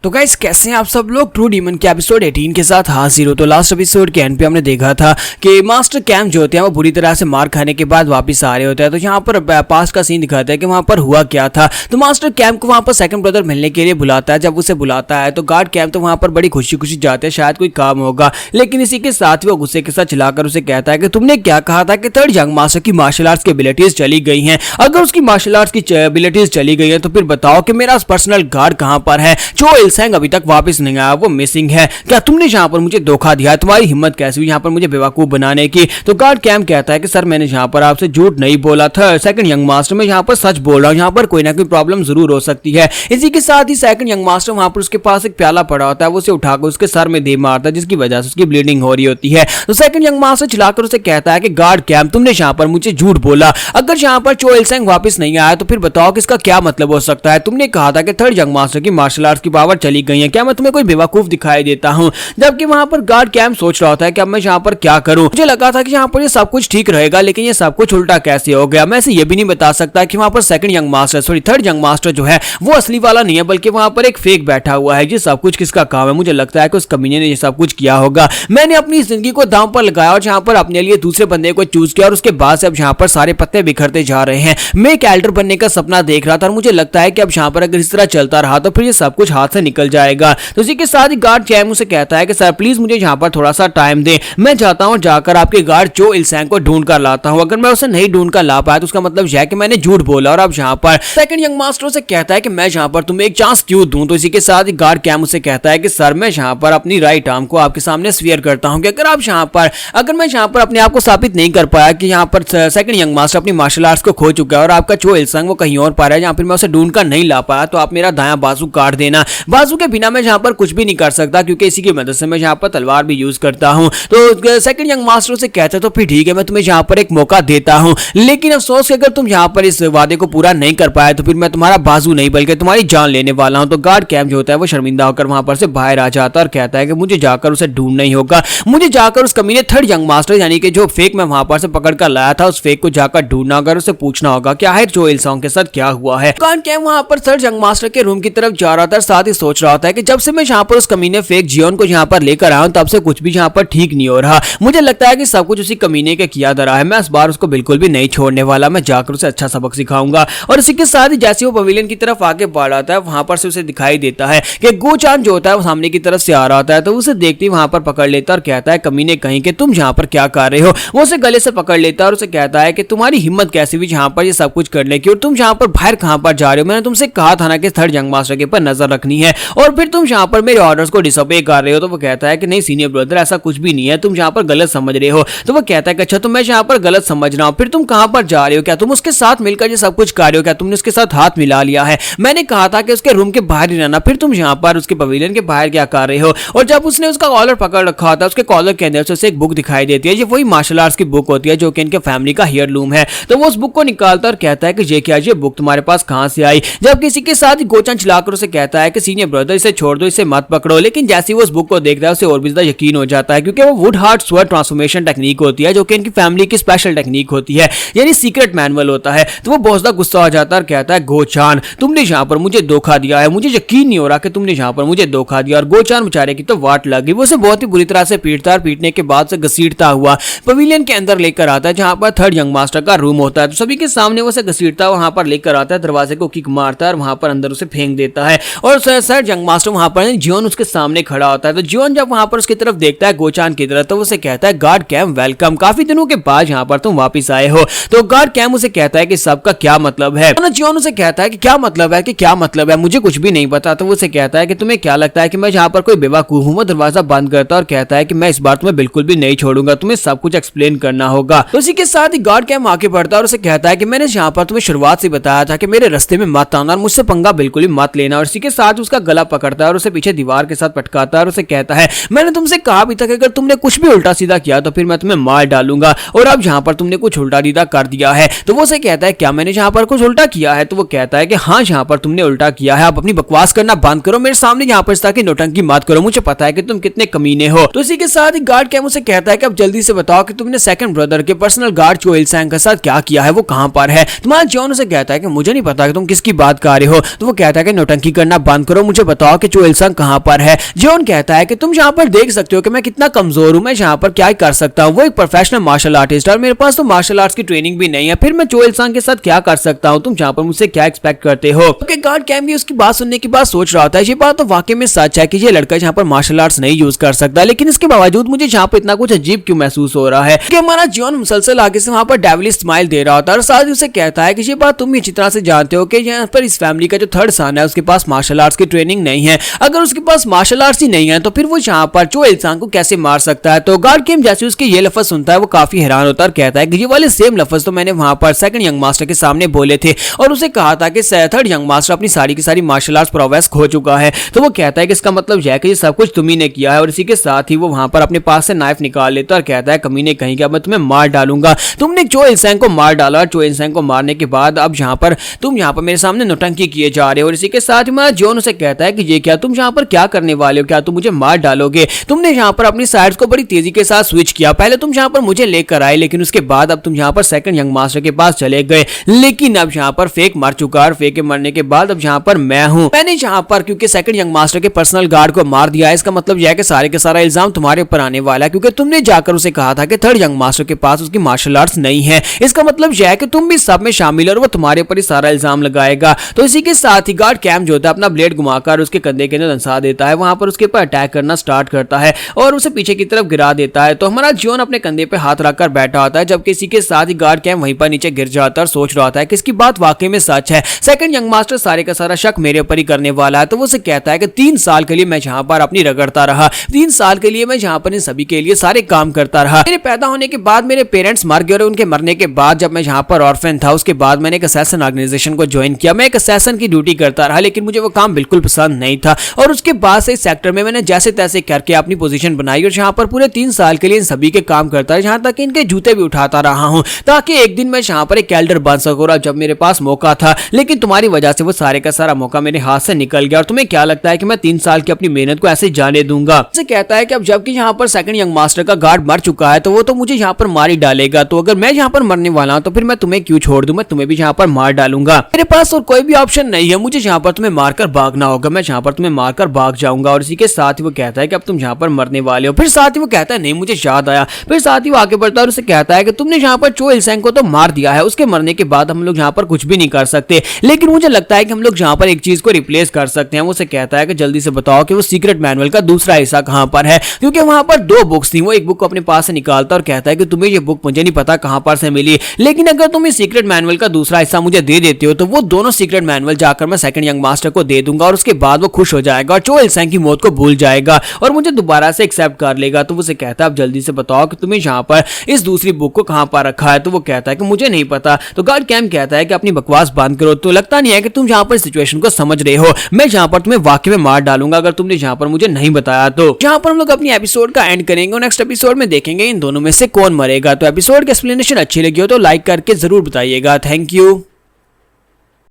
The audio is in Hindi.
तो गाइस कैसे हैं आप सब लोग। ट्रू डीमन के एपिसोड 18 के साथ हाजिर हो। तो लास्ट एपिसोड के एंड पे हमने देखा था कि मास्टर कैम जो होते हैं वो बुरी तरह से मार खाने के बाद वापस आ रहे होते हैं। तो यहाँ पर पास का सीन दिखाता है कि वहाँ पर हुआ क्या था। तो मास्टर कैम को वहाँ पर सेकंड ब्रदर मिलने के लिए बुलाता है। जब उसे बुलाता है तो गार्ड कैम तो वहाँ पर बड़ी खुशी खुशी जाते हैं, शायद कोई काम होगा, लेकिन इसी के साथ वो गुस्से के साथ चलाकर उसे कहता है कि तुमने क्या कहा था कि थर्ड यंग मास्टर की मार्शल आर्ट्स की एबिलिटीज चली गई हैं। अगर उसकी मार्शल आर्ट्स की एबिलिटीज चली गई है तो फिर बताओ कि मेरा पर्सनल गार्ड कहाँ पर है। जो इल्सैंग अभी तक वापस नहीं आया, वो मिसिंग है। क्या तुमने यहाँ पर मुझे धोखा दिया? तुम्हारी हिम्मत कैसी हुई यहाँ पर मुझे बेवकूफ बनाने की? तो गार्ड कैम कहता है कि सर मैंने यहाँ पर आपसे झूठ नहीं बोला था, सेकंड यंग मास्टर मैं यहाँ पर सच बोल रहा हूँ, यहाँ पर कोई ना कोई प्रॉब्लम जरूर हो सकती है। इसी के साथ ही सेकंड यंग मास्टर वहाँ पर उसके पास एक प्याला पड़ा होता है, वो उसे उठाकर उसके सर में दे मारता है, जिसकी वजह से उसकी ब्लीडिंग हो रही होती है। तो सेकंड यंग मास्टर चिल्लाकर उसे कहता है कि गार्ड कैम तुमने यहाँ पर मुझे झूठ बोला। अगर यहाँ पर चो इल्सैंग वापस नहीं आया तो फिर बताओ कि इसका क्या मतलब हो सकता है। तुमने कहा था कि थर्ड यंग मास्टर की मार्शल आर्ट्स की पावर चली गई है। क्या मैं तुम्हें कोई बेवकूफ दिखाई देता हूं? जबकि वहां पर गार्ड कैम सोच रहा होता है कि अब मैं यहाँ पर क्या करूं। मुझे लगा था कि यहाँ पर ये सब कुछ ठीक रहेगा, लेकिन ये सब कुछ उल्टा कैसे हो गया। मैं इसे ये भी नहीं बता सकता कि वहां पर second young master sorry third young master जो है वो असली वाला नहीं है, बल्कि वहां पर एक फेक बैठा हुआ है। ये सब कुछ किसका काम है? मुझे लगता है कि उस कमीने ने ये सब कुछ किया होगा। मैंने अपनी जिंदगी को दांव पर लगाया और यहाँ पर अपने लिए दूसरे बंदे को चूज किया और उसके बाद से अब यहाँ पर सारे पत्ते बिखरते जा रहे हैं। मैं एक एल्डर बनने का सपना देख रहा था और मुझे लगता है कि अब यहाँ पर अगर इस तरह चलता रहा तो फिर ये सब कुछ हाथ से निकल जाएगा। तो इसी के साथ ही गार्ड कैम उसे कहता है कि सर प्लीज मुझे यहाँ पर थोड़ा सा टाइम दे, मैं चाहता हूँ जाकर आपके गार्ड चो इल्सैंग को ढूंढ कर लाता हूँ। अगर मैं उसे नहीं ढूंढ कर ला पाया तो उसका मतलब यह है कि मैंने झूठ बोला। और अब यहाँ पर सेकंड यंग मास्टर से कहता है कि मैं यहाँ पर तुम्हें एक चांस क्यों दूं। तो इसी के साथ ही गार्ड कैम उसे कहता है कि सर मैं यहाँ पर अपनी राइट आर्म को आपके सामने स्वीयर करता हूँ कि अगर मैं यहाँ पर अपने आप को साबित नहीं कर पाया कि यहाँ पर सेकंड यंग मास्टर अपनी मार्शल आर्ट्स को खो चुका है और आपका चो इल्सैंग वो कहीं और पा रहा है जहाँ पर मैं उसे ढूंढ कर नहीं ला पाया, तो आप मेरा दायां बाजू काट देना। बाजू के बिना मैं यहाँ पर कुछ भी नहीं कर सकता, क्योंकि इसी की मदद से मैं यहाँ पर तलवार भी यूज करता हूँ। तो सेकंड यंग मास्टर से कहते तो फिर ठीक है, मैं तुम्हें यहाँ पर एक मौका देता हूँ, लेकिन अफसोस कि अगर तुम यहाँ पर इस वादे को पूरा नहीं कर पाए तो फिर मैं तुम्हारा बाजू नहीं बल्कि तुम्हारी जान लेने वाला हूँ। तो गार्ड कैम जो होता है वो शर्मिंदा होकर वहां पर से बाहर आ जाता है और कहता है कि मुझे जाकर उसे ढूंढना ही होगा, मुझे जाकर उस कमीने थर्ड यंग मास्टर यानी कि जो फेक मैं वहां पर से पकड़ कर लाया था उस फेक को जाकर ढूंढना होगा, उसे पूछना होगा क्या है जो इल्सैंग के साथ क्या हुआ है। गार्ड कैम वहां पर थर्ड यंग मास्टर के रूम की तरफ जा रहा था, साथ ही सोच रहा होता है कि जब से मैं यहाँ पर उस कमीने फेक जियोन को यहाँ पर लेकर आया हूं तब से कुछ भी यहाँ पर ठीक नहीं हो रहा। मुझे लगता है कि सब कुछ उसी कमीने के किया धरा है। मैं इस बार उसको बिल्कुल भी नहीं छोड़ने वाला, मैं जाकर उसे अच्छा सबक सिखाऊंगा। और इसी के साथ ही जैसे वो पवेलियन की तरफ आगे बढ़ आता है वहां पर से उसे दिखाई देता है कि गो चान जो होता है वो सामने की तरफ से आ रहा होता है। तो उसे देखते ही वहां पर पकड़ लेता और कहता है कमीने कहीं कि तुम यहाँ पर क्या कर रहे हो। वो उसे गले से पकड़ लेता और उसे कहता है कि तुम्हारी हिम्मत कैसी हुई यहाँ पर ये सब कुछ करने की, और तुम यहाँ पर बाहर कहाँ पर जा रहे हो? मैंने तुमसे कहा था ना कि थर्ड यंग मास्टर के ऊपर नजर रखनी है और फिर तुम यहाँ पर मेरे ऑर्डर्स को डिसोबे कर रहे हो। तो वो कहता है कि नहीं सीनियर ब्रदर ऐसा कुछ भी नहीं है, तुम यहाँ पर गलत समझ रहे हो। तो वो कहता है कि अच्छा तो मैं यहाँ पर गलत समझ रहा हूँ, फिर तुम कहाँ पर जा रहे हो? क्या तुम उसके साथ मिलकर ये सब कुछ कर रहे हो? क्या तुमने उसके साथ हाथ मिला लिया है? मैंने कहा था कि उसके रूम के बाहर ही रहना, फिर तुम यहाँ पर उसके पवेलियन के बाहर क्या कर रहे हो? और जब उसने उसका कॉलर पकड़ रखा था उसके कॉलर के अंदर से एक बुक दिखाई देती है, ये वही मार्शल आर्ट्स की बुक होती है जो कि इनके फैमिली का हेयरलूम है। तो वो उस बुक को निकालता और कहता है कि ये क्या, ये बुक तुम्हारे पास कहां से आई? जब किसी के साथ ही गोचन चलाकर उसे कहता है कि सीनियर ब्रदर इसे छोड़ दो, इसे मत पकड़ो। लेकिन जैसे ही वो उस बुक को देखता है उसे और भी ज्यादा यकीन हो जाता है, क्योंकि वो would heart sword transformation technique होती है जो कि इनकी फैमिली की स्पेशल टेक्निक होती है, यानी सीक्रेट मैनुअल होता है। तो वो बहुत ज्यादा गुस्सा हो जाता है और कहता है गोचान तुमने यहाँ पर मुझे धोखा दिया है, मुझे यकीन नहीं हो रहा कि तुमने यहाँ पर मुझे धोखा दिया। और गोचान बेचारे की तो वाट लग गई, वो उसे बहुत ही बुरी तरह से पीटता और पीटने के बाद से घसीटता हुआ पवेलियन के अंदर लेकर आता है जहां पर थर्ड यंग मास्टर का रूम होता है। तो सभी के सामने वो उसे घसीटता वहां पर लेकर आता है, दरवाजे को किक मारता है और वहां पर अंदर उसे फेंक देता है। और थर्ड यंग मास्टर वहां पर जियोन उसके सामने खड़ा होता है। तो जियोन जब वहां पर उसकी तरफ देखता है गोचान की तरफ, तो उसे कहता है गार्ड कैम वेलकम, काफी दिनों के बाद यहाँ पर तुम वापिस आए हो। तो गार्ड कैम उसे कहता है कि सबका क्या मतलब है? जियोन उसे कहता है कि क्या मतलब है, कि क्या मतलब है, मुझे कुछ भी नहीं पता। तो वो उसे कहता है कि तुम्हें क्या लगता है कि मैं यहाँ पर कोई बेवकूफ हूँ? वो दरवाजा बंद करता और कहता है कि मैं इस बार तुम्हें बिल्कुल भी नहीं छोड़ूंगा, तुम्हें सब कुछ एक्सप्लेन करना होगा। तो इसी के साथ ही गार्ड कैम आगे बढ़ता और उसे कहता है कि मैंने यहाँ पर तुम्हें शुरुआत से बताया था कि मेरे रास्ते में मत आना और मुझसे पंगा बिल्कुल भी मत लेना। और इसी के साथ उसका गला पकड़ता है और उसे पीछे दीवार के साथ पटकाता है और उसे कहता है मैंने तुमसे कहा भी था कि अगर तुमने कुछ भी उल्टा सीधा किया तो फिर मैं तुम्हें मार डालूंगा, और अब यहाँ पर तुमने कुछ उल्टा सीधा कर दिया है। तो वो उसे कहता है क्या मैंने यहाँ पर कुछ उल्टा किया है? तो वो कहता है कि हाँ यहाँ पर तुमने उल्टा किया है, आप अपनी बकवास करना बंद करो, मेरे सामने यहाँ पर इस तरह की नौटंकी मत करो, मुझे पता है कि तुम कितने कमीने हो। तो इसी के साथ ही गार्ड कैम उसे कहता है कि अब जल्दी से बताओ कि तुमने सेकंड ब्रदर के पर्सनल गार्ड चो इल्सैंग के साथ क्या किया है, वो कहां पर है? तुम्हारा जॉन उसे कहता है कि मुझे नहीं पता कि तुम किसकी बात कर रहे हो। तो वो कहता है कि नौटंकी करना बंद करो, मुझे बताओ कि चो इल-संग कहां पर है। जियोन कहता है कि तुम यहाँ पर देख सकते हो कि मैं कितना कमजोर हूं, मैं यहाँ पर क्या कर सकता हूँ, वो एक प्रोफेशनल मार्शल आर्टिस्ट है और मेरे पास तो मार्शल आर्ट्स की ट्रेनिंग भी नहीं है, फिर मैं चो इल-संग के साथ क्या कर सकता हूँ, तुम यहाँ पर मुझसे क्या एक्सपेक्ट करते हो। तो गार्ड कैम भी उसकी बात सुनने के बाद सोच रहा होता है ये बात तो वाकई में सच है कि ये लड़का यहाँ पर मार्शल आर्ट्स नहीं यूज कर सकता, लेकिन इसके बावजूद मुझे यहाँ पर इतना कुछ अजीब क्यों महसूस हो रहा है कि हमारा जियोन मुसलसल आगे से वहां पर डेविलिश स्माइल दे रहा होता है और साथ ही उसे कहता है कि ये बात तुम भी अच्छी तरह से जानते हो कि यहाँ पर इस फैमिली का जो थर्ड सन है उसके पास मार्शल आर्ट्स की ट्रेनिंग नहीं है, अगर उसके पास मार्शल आर्ट्स ही नहीं है तो फिर वो यहाँ पर चो इल-संग को कैसे मार सकता है। तो गार्ड किम जैसे उसके ये लफ्ज सुनता है वो काफी हैरान होता है और कहता है कि ये वाले सेम लफ्ज तो मैंने वहां पर सेकंड यंग मास्टर के सामने बोले थे और उसे कहा था कि थर्ड यंग मास्टर अपनी सारी की सारी मार्शल आर्ट्स प्रोग्रेस खो चुका है। तो वो कहता है कि इसका मतलब यह है कि ये सब कुछ तुम ही ने किया है और इसी के साथ ही वो वहां पर अपने पास से नाइफ निकाल लेता है और कहता है कमीने कहीं क्या मैं तुम्हें मार डालूंगा, तुमने चो इल-संग को मार डाला और चो इल-संग को मारने के बाद अब यहाँ पर तुम यहाँ पर मेरे सामने नौटंकी किए जा रहे हो। और इसी के साथ ही जियोन उसे कहता है कि ये क्या तुम यहाँ पर क्या करने वाले हो, क्या तुम मुझे मार डालोगे। तुमने यहाँ पर अपनी साइड्स को बड़ी तेजी के साथ स्विच किया, पहले तुम यहाँ पर मुझे लेकर आए लेकिन उसके बाद अब तुम यहाँ पर सेकंड यंग मास्टर के पास चले गए, लेकिन अब यहाँ पर फेक मर चुका है, फेक के मरने के बाद अब यहाँ पर मैं हूँ, मैंने यहाँ पर क्योंकि सेकंड यंग मास्टर के पर्सनल गार्ड को मार दिया है, इसका मतलब यह है कि सारे के सारा इल्जाम तुम्हारे ऊपर आने वाला है क्योंकि तुमने जाकर उसे कहा था कि थर्ड यंग मास्टर के पास उसकी मार्शल आर्ट्स नहीं है, इसका मतलब यह है कि तुम भी सब में शामिल हो और वो तुम्हारे ऊपर ही सारा इल्जाम लगाएगा। तो इसी के साथ ही गार्ड कैम जो होता है अपना ब्लेड घुमाकर उसके कंधे के अंदर दंसा देता है, वहां पर उसके ऊपर अटैक करना स्टार्ट करता है और उसे पीछे की तरफ गिरा देता है। तो हमारा जियोन अपने कंधे पे हाथ रखकर बैठा होता है जबकि इसी के साथ ही गार्ड कैम वहीं पर नीचे गिर जाता है और सोच रहा होता है कि इसकी बात वाकई में सच है, सेकंड यंग मास्टर सारे का सारा शक मेरे ऊपर ही करने वाला है। तो वो उसे कहता है कि 3 साल के लिए मैं यहाँ पर अपनी रगड़ता रहा, 3 साल के लिए मैं यहाँ पर इन सभी के लिए सारे काम करता रहा, मेरे पैदा होने के बाद मेरे पेरेंट्स मर गए और उनके मरने के बाद जब मैं यहाँ पर ऑर्फन था उसके बाद मैंने एक असैसिन ऑर्गेनाइजेशन को ज्वाइन किया, मैं एक असैसिन की ड्यूटी करता रहा लेकिन मुझे वो काम बिल्कुल पसंद नहीं था और उसके बाद से इस सेक्टर में मैंने जैसे तैसे करके अपनी पोजीशन बनाई और यहाँ पर पूरे 3 साल के लिए इन सभी के काम करता है, यहाँ तक इनके जूते भी उठाता रहा हूँ ताकि एक दिन मैं यहाँ पर एक एल्डर बन सकूँ। और जब मेरे पास मौका था लेकिन तुम्हारी वजह से वो सारे का सारा मौका मेरे हाथ से निकल गया और तुम्हें क्या लगता है कि मैं 3 साल की अपनी मेहनत को ऐसे जाने दूंगा। उसे कहता है कि अब जबकि यहाँ पर सेकंड यंग मास्टर का गार्ड मर चुका है तो वो तो मुझे यहाँ पर मार ही डालेगा, तो अगर मैं यहाँ पर मरने वाला हूँ तो फिर मैं तुम्हें क्यों छोड़ दूं, मैं तुम्हें भी यहाँ पर मार डालूंगा, मेरे पास और कोई भी ऑप्शन नहीं है, मुझे यहाँ पर तुम्हें मारकर भागना होगा, मैं यहाँ पर तुम्हें मारकर भाग जाऊंगा। और इसी के साथ ही वो कहता है कि अब तुम यहाँ पर मरने वाले हो। फिर साथ ही वो कहता है नहीं मुझे याद आया, फिर साथ ही वो आगे बढ़ता है और उसे कहता है कि तुमने यहाँ पर चो इल-संग को तो मार दिया है, उसके मरने के बाद हम लोग यहाँ पर कुछ भी नहीं कर सकते, लेकिन मुझे लगता है कि हम लोग यहाँ पर एक चीज को रिप्लेस कर सकते हैं। वो उसे कहता है कि जल्दी से बताओ कि वो सीक्रेट मैनुअल का दूसरा हिस्सा कहाँ पर है, क्योंकि वहां पर 2 बुक्स थी। वो एक बुक को अपने पास से निकालता और कहता है कि तुम्हें ये बुक मुझे नहीं पता कहां पर से मिली, लेकिन अगर तुम इस सीक्रेट मैनुअल का दूसरा हिस्सा मुझे दे देते हो तो वो दोनों सीक्रेट मैनुअल जाकर मैं सेकंड यंग मास्टर को दे दूंगा और उसके बाद वो खुश हो जाएगा और चो इल-संग की मौत को भूल जाएगा और मुझे दोबारा से एक्सेप्ट कर लेगा। तो वो उसे कहता है अब जल्दी से बताओ कि तुम्हें यहाँ पर इस दूसरी बुक को कहां पर रखा है। तो वो कहता है कि मुझे नहीं पता। तो गार्ड कैम कहता है कि अपनी बकवास बंद करो, तो लगता नहीं है कि तुम यहाँ पर सिचुएशन को समझ रहे हो, मैं यहाँ पर तुम्हें वाकई में मार डालूंगा अगर तुमने यहाँ पर मुझे नहीं बताया। तो यहाँ पर हम लोग अपनी एपिसोड का एंड करेंगे और नेक्स्ट एपिसोड में देखेंगे इन दोनों में से कौन मरेगा। तो एपिसोड की एक्सप्लेनेशन अच्छी लगी हो तो लाइक करके जरूर बताइएगा। Thank you.